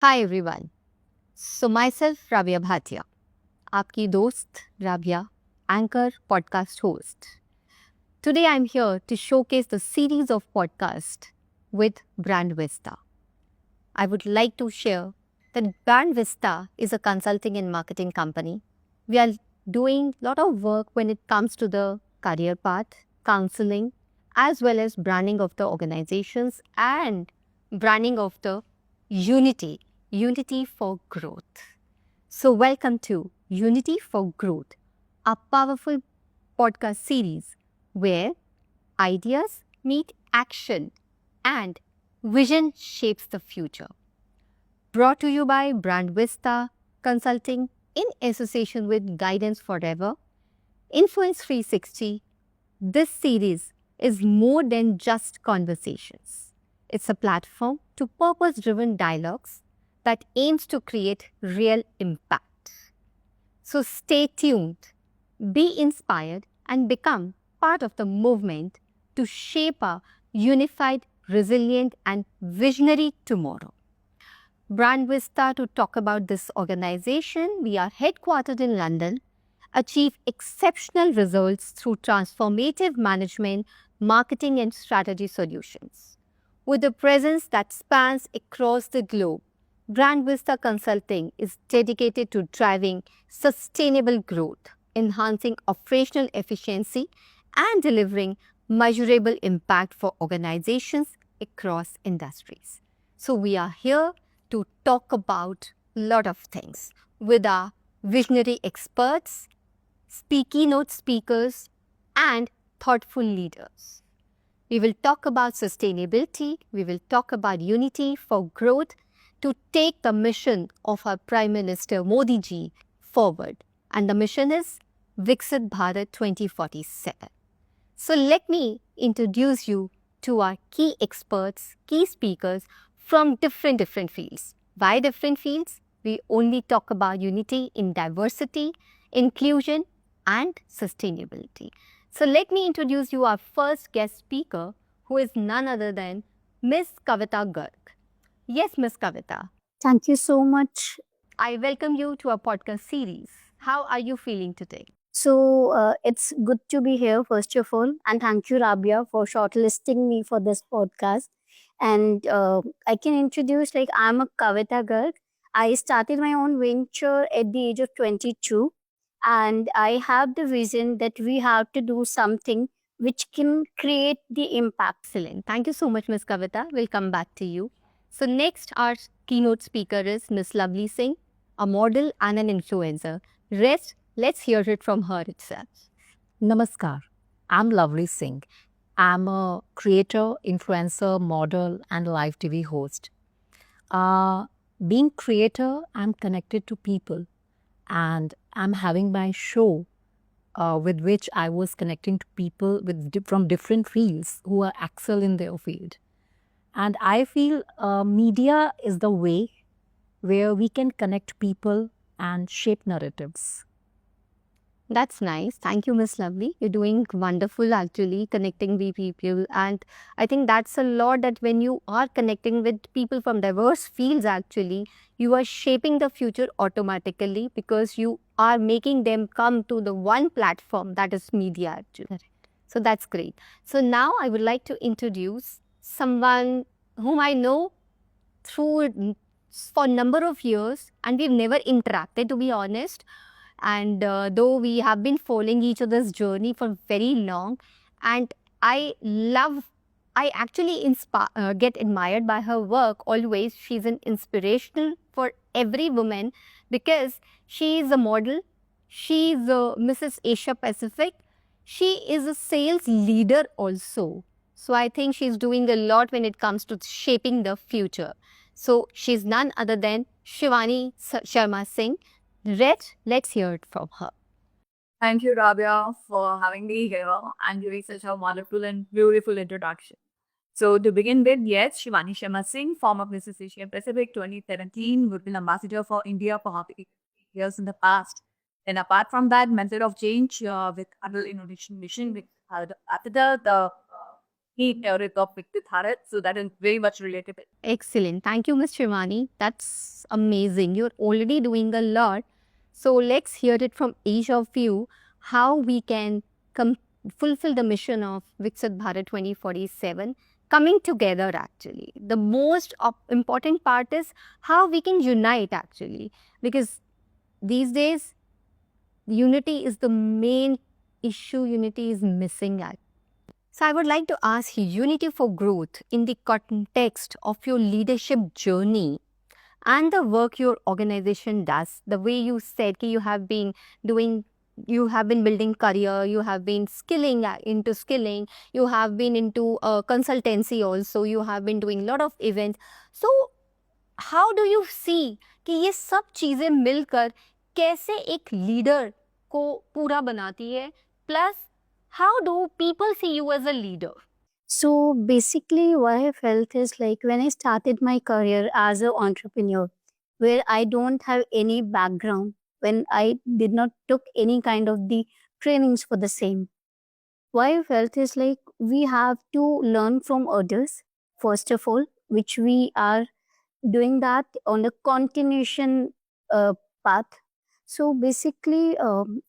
Hi everyone. So myself Rabia Bhatia, आपकी दोस्त Rabia, anchor podcast host. Today I'm here to showcase the series of podcasts with Brand Vista. I would like to share that Brand Vista is a consulting and marketing company. We are doing a lot of work when it comes to the career path, counseling, as well as branding of the organizations and branding of the unity for growth. So, welcome to Unity for Growth, a powerful podcast series where ideas meet action and vision shapes the future. Brought to you by Brand Vista Consulting in association with Guidance Forever, Influence 360. This series is more than just conversations. It's a platform to purpose driven dialogues that aims to create real impact. So stay tuned, be inspired, and become part of the movement to shape a unified, resilient, and visionary tomorrow. Brand Vista to talk about this organization. We are headquartered in London, achieve exceptional results through transformative management, marketing, and strategy solutions. With a presence that spans across the globe, Brand Vista Consulting is dedicated to driving sustainable growth, enhancing operational efficiency, and delivering measurable impact for organizations across industries. So, we are here to talk about a lot of things with our visionary experts, keynote speakers, and thoughtful leaders. We will talk about sustainability, we will talk about unity for growth to take the mission of our Prime Minister Modi ji forward. And the mission is Viksit Bharat 2047. So let me introduce you to our key experts, key speakers from different fields. Why different fields? We only talk about unity in diversity, inclusion, and sustainability. So let me introduce you our first guest speaker, who is none other than Miss Kavita Garg. Yes, Miss Kavita. Thank you so much. I welcome you to our podcast series. How are you feeling today? It's good to be here, first of all. And thank you, Rabia, for shortlisting me for this podcast. And I can introduce, I'm a Kavita Garg. I started my own venture at the age of 22. And I have the vision that we have to do something which can create the impact. Excellent. Thank you so much, Ms. Kavita. We'll come back to you. So, next, our keynote speaker is Ms. Lovely Singh, a model and an influencer. Let's hear it from her itself. Namaskar. I'm Lovely Singh. I'm a creator, influencer, model, and live TV host. Being creator, I'm connected to people, and I'm having my show with which I was connecting to people from different fields who are excel in their field. And I feel media is the way where we can connect people and shape narratives. That's nice. Thank you, Miss Lovely. You're doing wonderful actually, connecting with people. And I think that's a lot that when you are connecting with people from diverse fields, actually, you are shaping the future automatically because you are making them come to the one platform that is media actually. Correct. So that's great. So now I would like to introduce someone whom I know through for a number of years and we've never interacted, to be honest. And though we have been following each other's journey for very long, and I love, I actually get admired by her work always. She's an inspirational for every woman because she is a model, she's a Mrs. Asia Pacific, she is a sales leader also. So I think she's doing a lot when it comes to shaping the future. So she's none other than Shivani Sharma Singh. Let's hear it from her. Thank you, Rabia, for having me here and giving such a wonderful and beautiful introduction. So, to begin with, yes, Shivani Sharma Singh, former Mrs. Asia Pacific 2017, would be ambassador for India for half years in the past. And apart from that, method of change with Adult Innovation Mission, with after the theory of Viksit Bharat. So that is very much relatable. Excellent. Thank you, Ms. Shivani. That's amazing. You're already doing a lot. So let's hear it from each of you how we can fulfill the mission of Viksit Bharat 2047 coming together actually. The most important part is how we can unite actually, because these days unity is the main issue. Unity is missing at. So I would like to ask you, unity for growth in the context of your leadership journey and the work your organization does. The way you said you have been doing, you have been building career, you have been into skilling, you have been into consultancy also, you have been doing lot of events. So how do you see कि ये सब चीजें मिलकर कैसे एक leader को पूरा बनाती है, plus how do people see you as a leader? So basically, what I felt is like when I started my career as an entrepreneur, where I don't have any background, when I did not took any kind of the trainings for the same, what I felt is like we have to learn from others, first of all, which we are doing that on a continuation path. So basically,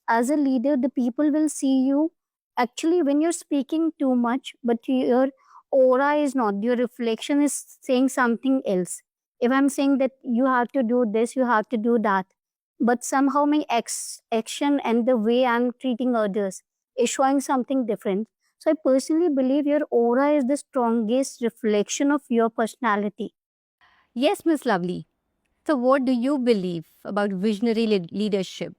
as a leader, the people will see you actually when you're speaking too much, but your aura is not, your reflection is saying something else. If I'm saying that you have to do this, you have to do that, but somehow my action and the way I'm treating others is showing something different. So I personally believe your aura is the strongest reflection of your personality. Yes, Miss Lovely. So, what do you believe about visionary leadership?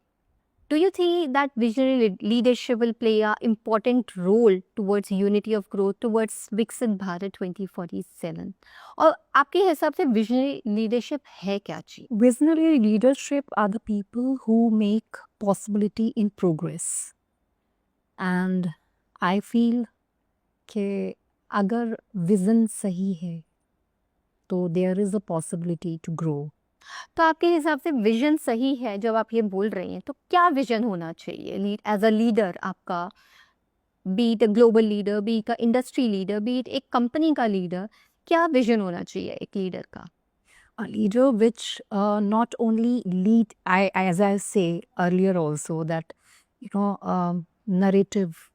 Do you think that visionary leadership will play an important role towards unity of growth, towards Viksit Bharat 2047? और आपके हिसाब से visionary leadership है क्या चीज? Visionary leadership are the people who make possibility in progress. And I feel कि अगर vision सही है तो there is a possibility to grow. तो आपके हिसाब से विजन सही है जब आप ये बोल रही हैं, तो क्या विजन होना चाहिए एज अ लीडर आपका, B it a global leader, B it a industry leader, B it एक कंपनी का लीडर, क्या विजन होना चाहिए एक लीडर का? A leader which not only lead, as I say earlier also, that narrative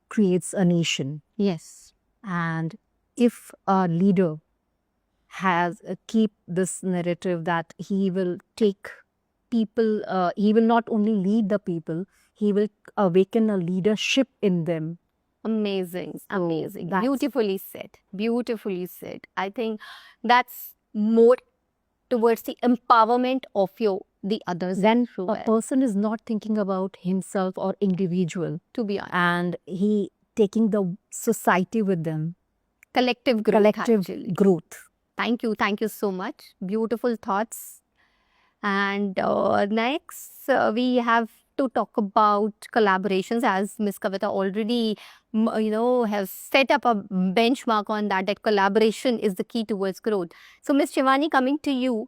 creates a nation. Yes. And if a leader has keep this narrative that he will take people, he will not only lead the people, he will awaken a leadership in them. Amazing, amazing. that's- Beautifully said. Beautifully said. I think that's more towards the empowerment of the others. Then through a it, person is not thinking about himself or individual, to be honest. and he taking the society with them. Collective growth. Collective actually. growth. Thank you. Thank you so much. Beautiful thoughts. And next, we have to talk about collaborations, as Ms. Kavita already, has set up a benchmark on that, that collaboration is the key towards growth. So, Ms. Shivani, coming to you,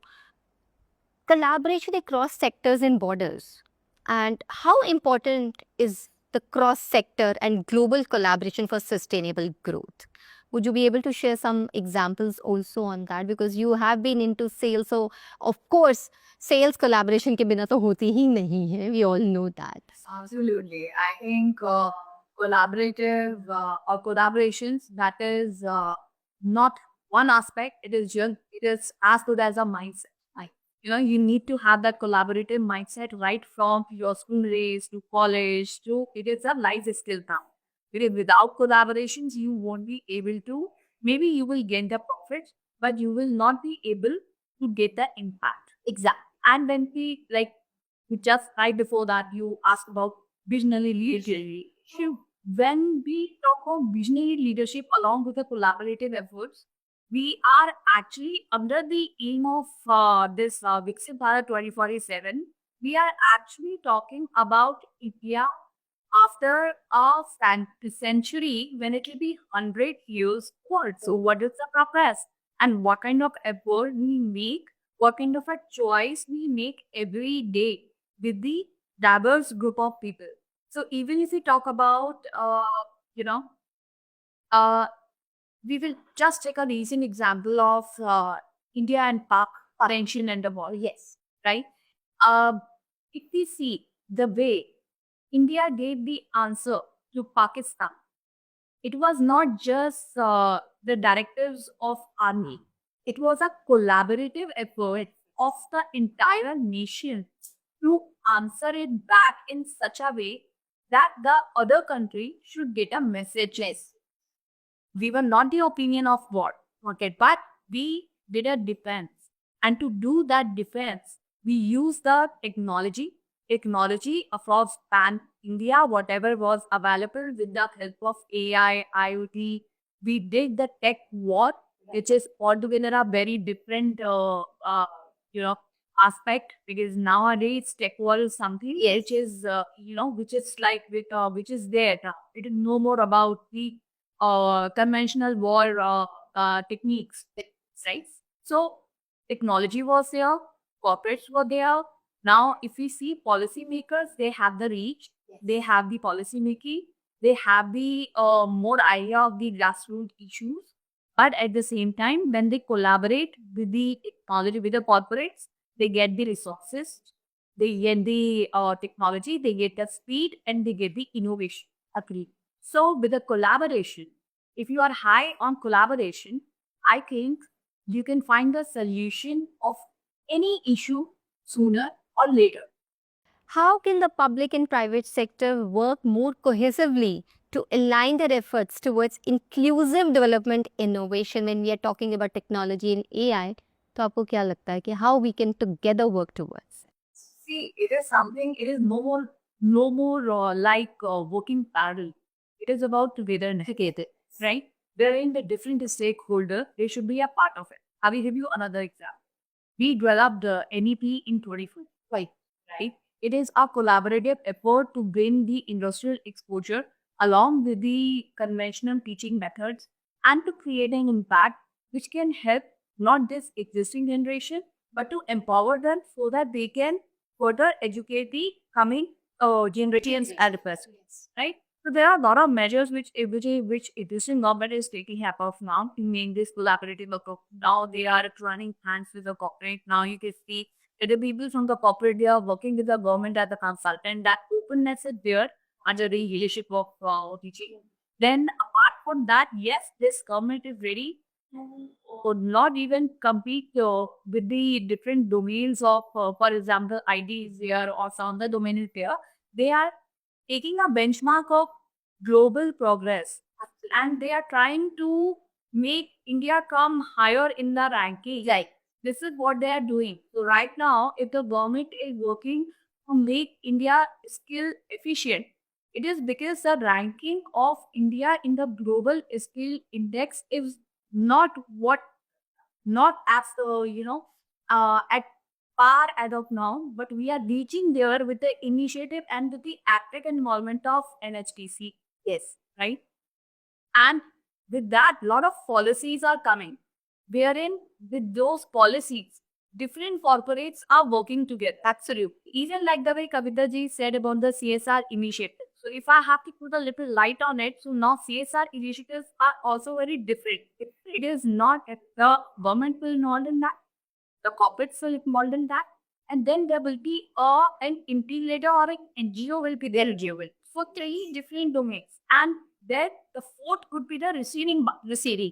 collaboration across sectors and borders. And how important is the cross-sector and global collaboration for sustainable growth? Would you be able to share some examples also on that? Because you have been into sales, so of course, sales collaboration के बिना तो होती ही नहीं है. We all know that. Absolutely. I think collaborative or collaborations, that is not one aspect. It is as good as a mindset. You need to have that collaborative mindset right from your school days to college to it is a life skill now. Without collaborations, you won't be able to. Maybe you will gain the profit, but you will not be able to get the impact. Exactly. And when we just right before that, you asked about visionary leadership. When we talk about visionary leadership along with the collaborative efforts, we are actually under the aim of this Viksit Bharat 2047. We are actually talking about India after a century when it will be 100 years old. So what is the progress and what kind of effort we make, what kind of a choice we make every day with the diverse group of people. So even if we talk about, We will just take a recent example of India and Pak tension and the war. Yes, right. Uh, if we see the way India gave the answer to Pakistan, it was not just the directives of army. It was a collaborative effort of the entire nation to answer it back in such a way that the other country should get a message. Yes, we were not the opinion of war, okay, but we did a defense. And to do that defense, we used the technology across pan India, whatever was available with the help of AI, IoT. We did the tech war, which is altogether a very different, you know, aspect, because nowadays tech war is something which is, which is like which is there. It is no more about the conventional war techniques, right? So technology was there, corporates were there. Now, if we see policymakers, they have the reach, they have the policy making, they have the more idea of the grassroots issues. But at the same time, when they collaborate with the technology, with the corporates, they get the resources, they get the technology, they get the speed, and they get the innovation. Agreed. So, with the collaboration, if you are high on collaboration, I think you can find the solution of any issue sooner or later. How can the public and private sector work more cohesively to align their efforts towards inclusive development innovation when we are talking about technology and AI? तो आपको क्या लगता है कि how we can together work towards it? See, it is something. It is no more like working parallel. It is about togetherness, right? Wherein the different stakeholder, they should be a part of it. I will give you another example. We developed the NEP in 2024, right? It is a collaborative effort to bring the industrial exposure along with the conventional teaching methods and to create an impact which can help not this existing generation but to empower them so that they can further educate the coming generations and persons, right? So there are a lot of measures which existing government is taking help of now to make this collaborative approach. Now they are running hands with the corporate. Now you can see that the people from the corporate, they are working with the government as a consultant. That openness is there under the leadership of teaching. Then apart from that, yes, this government is ready to not even compete with the different domains of, for example, IDs here or some other domain is there. They are taking a benchmark of global progress, and they are trying to make India come higher in the ranking. Right. This is what they are doing. So right now, if the government is working to make India skill efficient, it is because the ranking of India in the global skill index is not what not as at par as of now, but we are reaching there with the initiative and with the active involvement of NHTC. Yes, right. And with that, lot of policies are coming, wherein with those policies, different corporates are working together. Absolutely. Even like the way Kavita ji said about the CSR initiative. So if I have to put a little light on it, so now CSR initiatives are also very different. It is not the government will involve in that, the corporates will involved in that, and then there will be an integrator or an NGO will be there for three different domains, and then the fourth could be the receiving. Yes.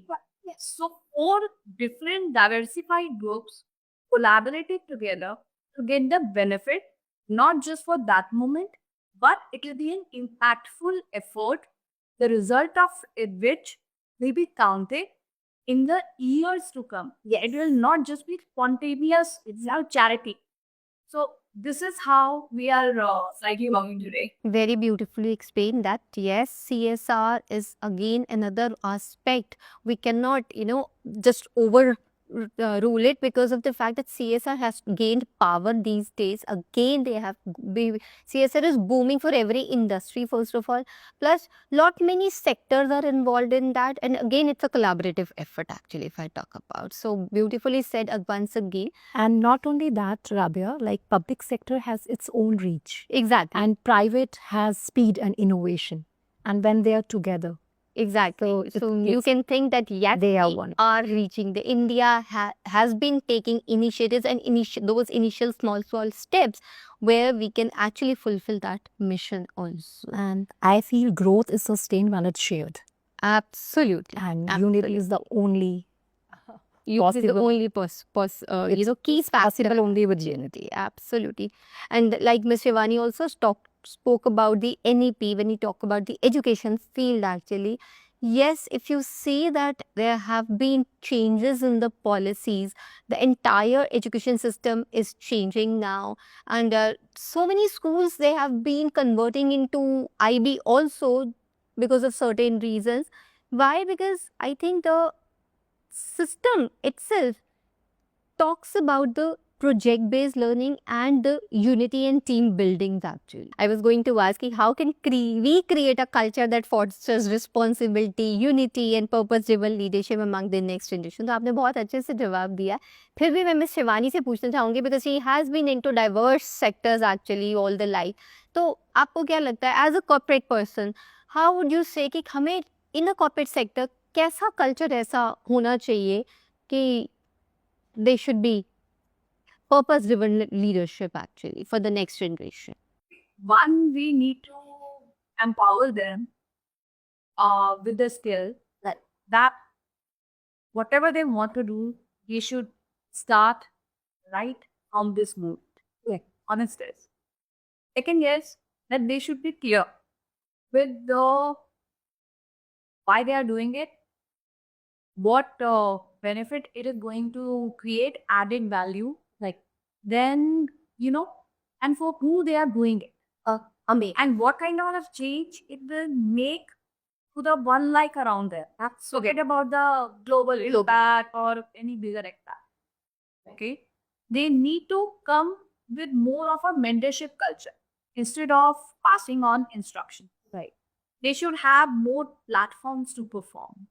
So four different diversified groups collaborated together to get the benefit, not just for that moment, but it will be an impactful effort, the result of which will be counted in the years to come. Yes. It will not just be spontaneous, it's now charity. So this is how we are slightly working today. Very beautifully explained that yes, CSR is again another aspect. We cannot, just over rule it because of the fact that CSR has gained power these days. Again, CSR is booming for every industry, first of all. Plus, lot many sectors are involved in that. And again, it's a collaborative effort actually, if I talk about. So beautifully said once again. And not only that, Rabia, like public sector has its own reach Exactly. and private has speed and innovation. And when they are together, Exactly. So you it's- can think that yes, they are we one. are reaching. The India has been taking initiatives and those initial small steps where we can actually fulfill that mission also. And I feel growth is sustained when it's shared. Absolutely. And unity is the only This is the possible. only key is possible only with unity. Absolutely. And like Ms. Shivani also spoke about the NEP when he talked about the education field actually. Yes, if you see that there have been changes in the policies, the entire education system is changing now. And so many schools, they have been converting into IB also because of certain reasons. Why? Because I think the system itself talks about the project based learning and the unity and team building actually. I was going to ask you, how can we create a culture that fosters responsibility, unity and purpose driven leadership among the next generation? तो आपने बहुत अच्छे से जवाब दिया. फिर भी मैं मिस शिवानी से पूछना चाहूंगी because she has been into diverse sectors actually all the life. तो आपको क्या लगता है as a corporate person, how would you say कि हमें in a corporate sector कैसा culture ऐसा होना चाहिए कि they should be purpose driven leadership actually for the next generation? One, we need to empower them with the skill that whatever they want to do, they should start right on this move. Honest is. Second, yes, that they should be clear with the why they are doing it, what benefit it is going to create, added value, like then and for who they are doing it, and what kind of change it will make to the one like around there. Forget about the global impact or any bigger impact. Okay, they need to come with more of a mentorship culture instead of passing on instruction. Right. They should have more platforms to perform,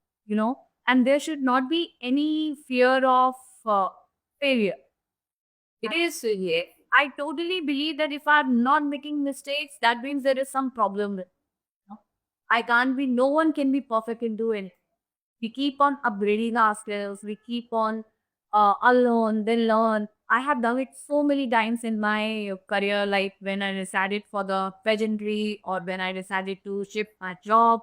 and there should not be any fear of failure. It is, yeah. I totally believe that if I'm not making mistakes, that means there is some problem with. I can't be. No one can be perfect in doing. We keep on upgrading our skills. We keep on unlearn, then learn. I have done it so many times in my career, like when I decided for the pageantry, or when I decided to shift my job,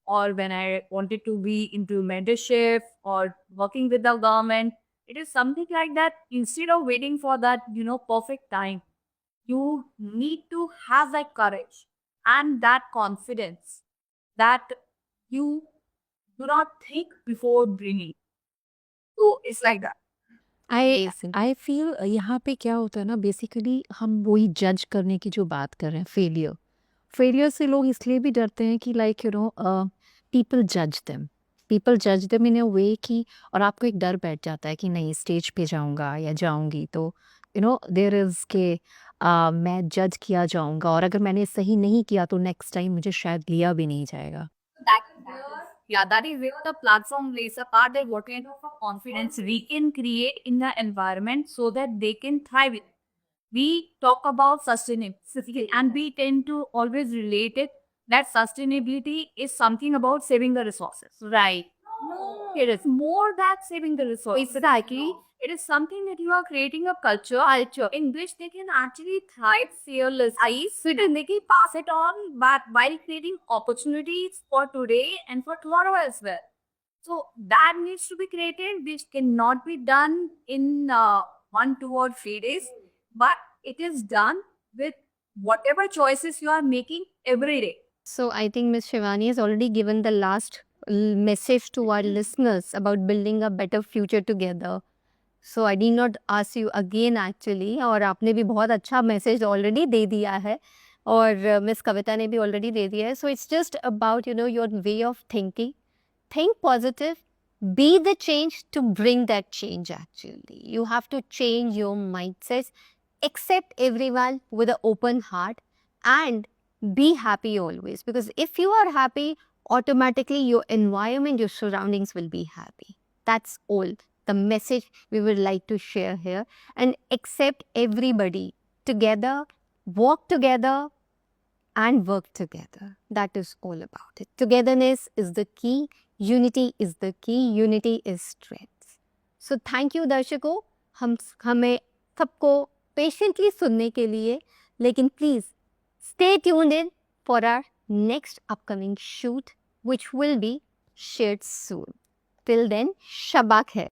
or when I wanted to be into mentorship or working with the government. It is something like that. Instead of waiting for that, perfect time, you need to have that courage and that confidence that you do not think before bringing. So it's like that. I feel यहाँ पे क्या होता है ना, basically हम वही जज करने की जो बात कर रहे हैं, फेलियर से लोग इसलिए भी डरते हैं कि लाइक पीपल जज देम इन अ वे कि, और आपको एक डर बैठ जाता है कि नहीं स्टेज पे जाऊंगा या जाऊंगी तो देयर इज के मैं जज किया जाऊंगा, और अगर मैंने सही नहीं किया तो नेक्स्ट टाइम मुझे शायद लिया भी नहीं जाएगा. That is where the platform plays a part, that what kind of a confidence we can create in the environment so that they can thrive. We talk about sustainability and we tend to always relate it that sustainability is something about saving the resources. Right. No, it is more than saving the resources. Exactly. It is something that you are creating a culture in which they can actually thrive fearlessly, and they can pass it on, but while creating opportunities for today and for tomorrow as well. So that needs to be created, which cannot be done in 1, 2, or 3 days, but it is done with whatever choices you are making every day. So I think Ms. Shivani has already given the last message to our listeners about building a better future together. So I need not ask you again actually, और आपने भी बहुत अच्छा message already दे दिया है और miss कविता ने भी ऑलरेडी दे दिया है. So it's just about your way of thinking. Think positive. Be the change to bring that change actually. You have to change your mindsets. Accept everyone with an open heart and be happy always. Because if you are happy, automatically your environment, your surroundings will be happy. That's all the message we would like to share here. And accept everybody together, walk together, and work together. That is all about it. Togetherness is the key. Unity is the key. Unity is strength. So thank you दर्शकों, हमें सबको patiently सुनने के लिए, लेकिन please stay tuned in for our next upcoming shoot, which will be shared soon. Till then, Shabak hai.